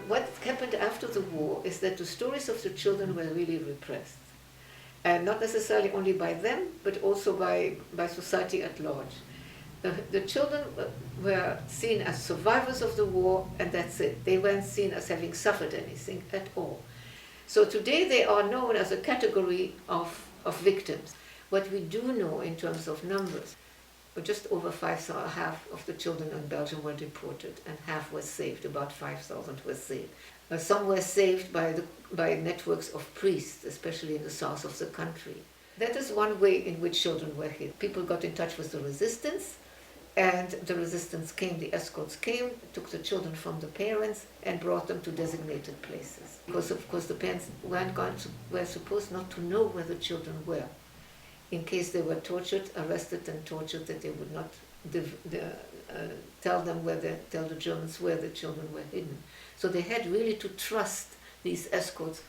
What happened after the war is that the stories of the children were really repressed. And not necessarily only by them, but also by society at large. The children were seen as survivors of the war, and that's it. They weren't seen as having suffered anything at all. So today they are known as a category of victims. What we do know in terms of numbers, just over 5,000, half of the children in Belgium were deported, and half were saved. About 5,000 were saved. Some were saved by networks of priests, especially in the south of the country. That is one way in which children were hid. People got in touch with the resistance, and the resistance came, the escorts came, took the children from the parents and brought them to designated places. Because of course the parents were supposed not to know where the children were. In case they were tortured, arrested and tortured, that they would not tell the Germans where the children were hidden. So they had really to trust these escorts,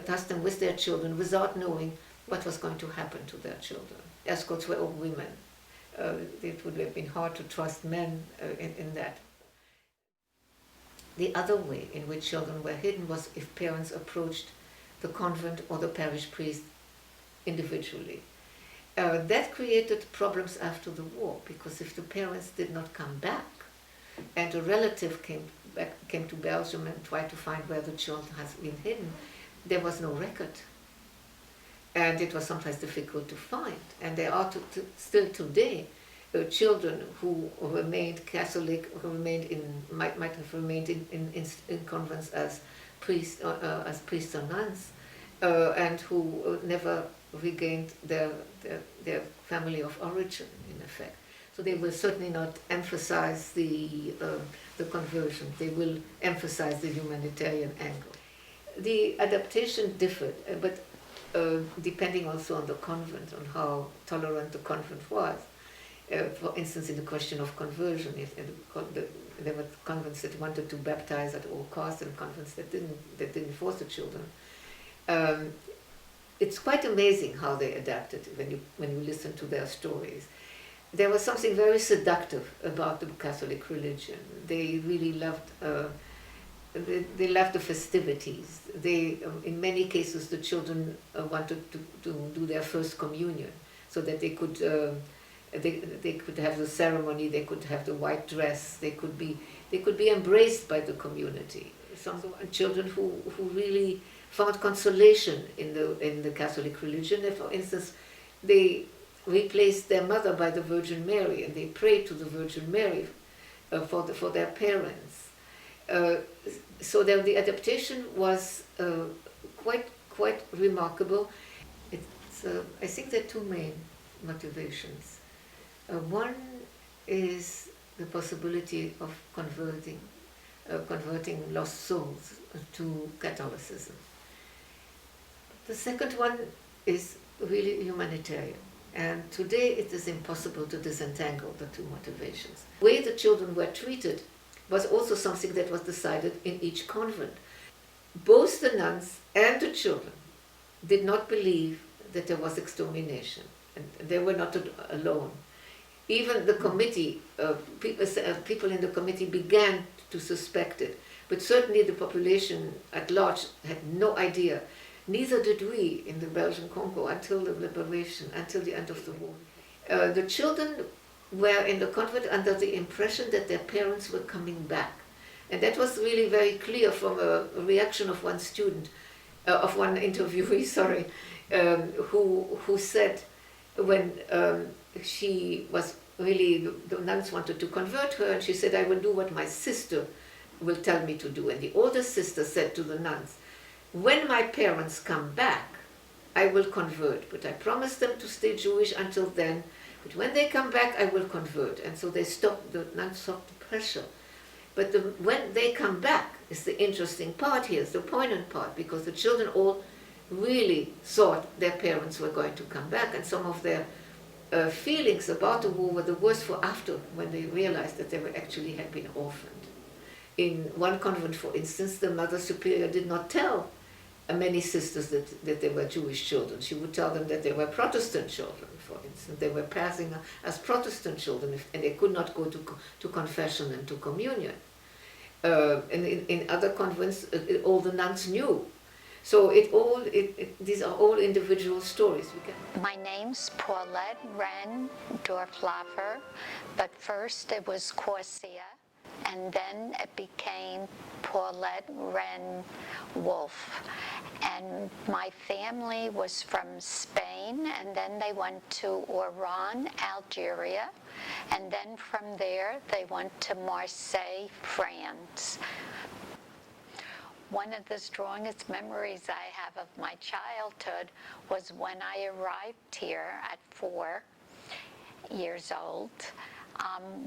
trust them with their children without knowing what was going to happen to their children. Escorts were all women. It would have been hard to trust men in that. The other way in which children were hidden was if parents approached the convent or the parish priest individually. That created problems after the war, because if the parents did not come back and a relative came to Belgium and tried to find where the child has been hidden, there was no record. And it was sometimes difficult to find. And there are still today children who remained Catholic, who might have remained in convents as priests or nuns, and who never regained their family of origin, in effect. So they will certainly not emphasize the conversion. They will emphasize the humanitarian angle. The adaptation differed, but depending also on the convent, on how tolerant the convent was. For instance, in the question of conversion, there were convents that wanted to baptize at all costs and convents that didn't force the children. It's quite amazing how they adapted when you listen to their stories. There was something very seductive about the Catholic religion. They really loved they loved the festivities. In many cases, the children wanted to do their first communion, so that they could have the ceremony, they could have the white dress, they could be embraced by the community. Some children who really found consolation in the Catholic religion. For instance, they replaced their mother by the Virgin Mary, and they prayed to the Virgin Mary for their parents. So the adaptation was quite remarkable. I think there are two main motivations. One is the possibility of converting lost souls to Catholicism. The second one is really humanitarian. And today it is impossible to disentangle the two motivations. The way the children were treated was also something that was decided in each convent. Both the nuns and the children did not believe that there was extermination, and they were not alone. Even the committee, people in the committee began to suspect it, but certainly the population at large had no idea. Neither did we in the Belgian Congo until the liberation, until the end of the war. The children were in the convent under the impression that their parents were coming back. And that was really very clear from a reaction of one student, of one interviewee, sorry, who said when she was really, the nuns wanted to convert her, and she said, "I will do what my sister will tell me to do." And the older sister said to the nuns, "When my parents come back, I will convert, but I promise them to stay Jewish until then. But when they come back, I will convert." And so the nuns stopped the pressure. But when they come back is the interesting part here, is the poignant part, because the children all really thought their parents were going to come back, and some of their feelings about the war were the worst for after, when they realized that they were actually had been orphaned. In one convent, for instance, the Mother Superior did not tell many sisters that they were Jewish children. She would tell them that they were Protestant children, for instance. They were passing as Protestant children, and they could not go to confession and to communion. And in other convents, all the nuns knew. So these are all individual stories. My name's Paulette Wren Dorflaffer, but first it was Corsia, and then it became Paulette Wren Wolf. And my family was from Spain, and then they went to Oran, Algeria, and then from there they went to Marseille, France. One of the strongest memories I have of my childhood was when I arrived here at 4 years old.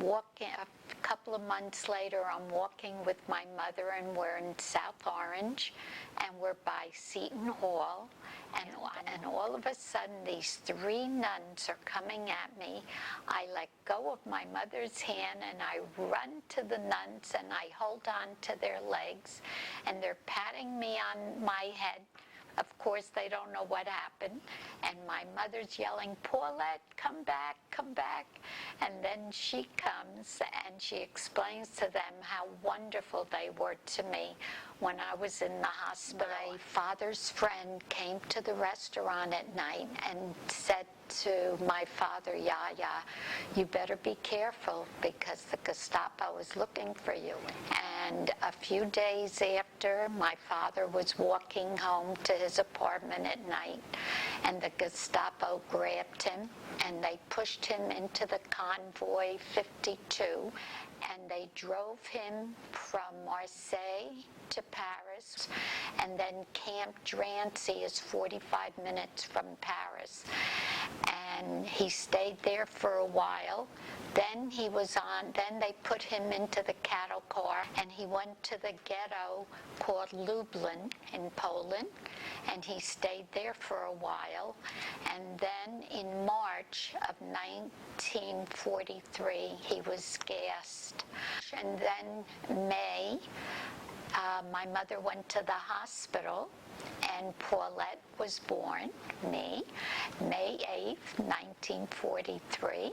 Walking a couple of months later, I'm walking with my mother, and we're in South Orange, and we're by Seton Hall, and all of a sudden these 3 nuns are coming at me. I let go of my mother's hand and I run to the nuns and I hold on to their legs, and they're patting me on my head. Of course, they don't know what happened, and my mother's yelling, "Paulette, come back, come back." And then she comes and she explains to them how wonderful they were to me when I was in the hospital. My father's friend came to the restaurant at night and said to my father, "Yaya, you better be careful because the Gestapo is looking for you." And a few days after, my father was walking home to his apartment at night, and the Gestapo grabbed him and they pushed him into the convoy 52, and they drove him from Marseille to Paris, and then Camp Drancy is 45 minutes from Paris. And he stayed there for a while. Then they put him into the cattle car, and he went to the ghetto called Lublin in Poland, and he stayed there for a while. And then in March of 1943, he was gassed. And then May, my mother went to the hospital, and Paulette was born, me, May 8th, 1943,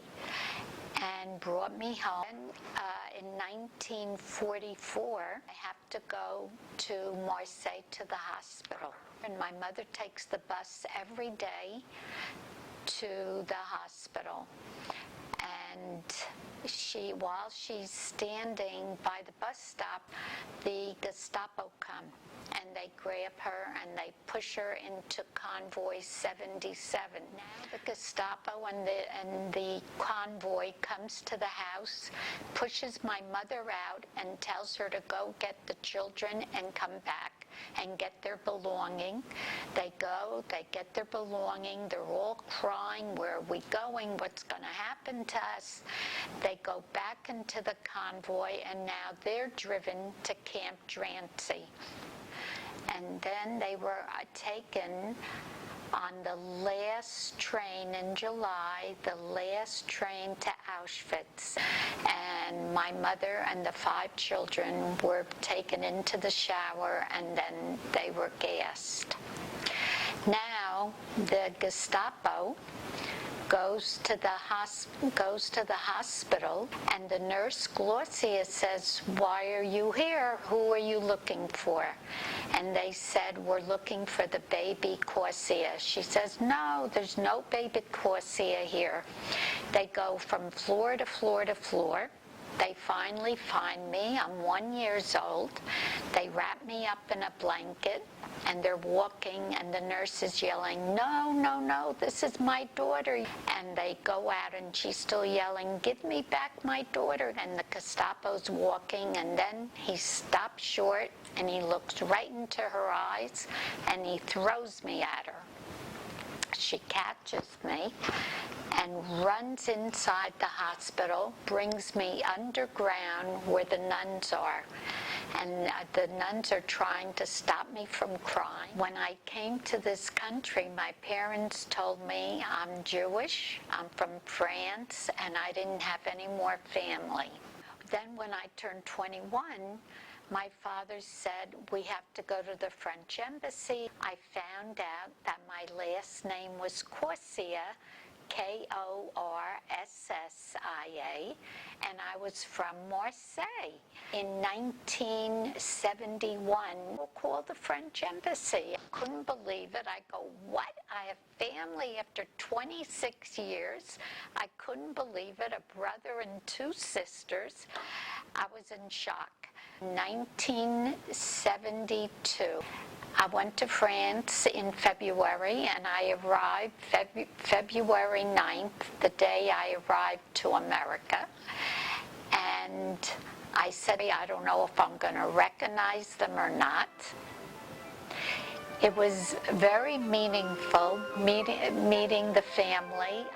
and brought me home. In 1944, I have to go to Marseille to the hospital. And my mother takes the bus every day to the hospital. And while she's standing by the bus stop, the Gestapo come and they grab her and they push her into convoy 77. Now the Gestapo and the convoy comes to the house, pushes my mother out and tells her to go get the children and come back and get their belonging. They go, they get their belonging, they're all crying, "Where are we going? What's going to happen to us?" They go back into the convoy, and now they're driven to Camp Drancy. And then they were taken on the last train in July, the last train to Auschwitz. And my mother and the 5 children were taken into the shower, and then they were gassed. Now the Gestapo goes to the hospital, and the nurse Gloria says, "Why are you here? Who are you looking for?" And they said, "We're looking for the baby Corsia." She says, "No, there's no baby Corsia here." They go from floor to floor to floor. They finally find me. I'm 1 year old. They wrap me up in a blanket, and they're walking, and the nurse is yelling, "No, no, no, this is my daughter." And they go out, and she's still yelling, "Give me back my daughter." And the Gestapo's walking, and then he stops short, and he looks right into her eyes, and he throws me at her. She catches me and runs inside the hospital, brings me underground where the nuns are. And the nuns are trying to stop me from crying. When I came to this country, my parents told me I'm Jewish, I'm from France, and I didn't have any more family. Then when I turned 21, my father said, "We have to go to the French embassy." I found out that my last name was Corsia, Korsia, and I was from Marseille. In 1971, I called the French embassy. I couldn't believe it. I go, what? I have family after 26 years. I couldn't believe it. A brother and two sisters. I was in shock. 1972. I went to France in February, and I arrived February 9th, the day I arrived to America. And I said, I don't know if I'm going to recognize them or not. It was very meaningful meeting the family.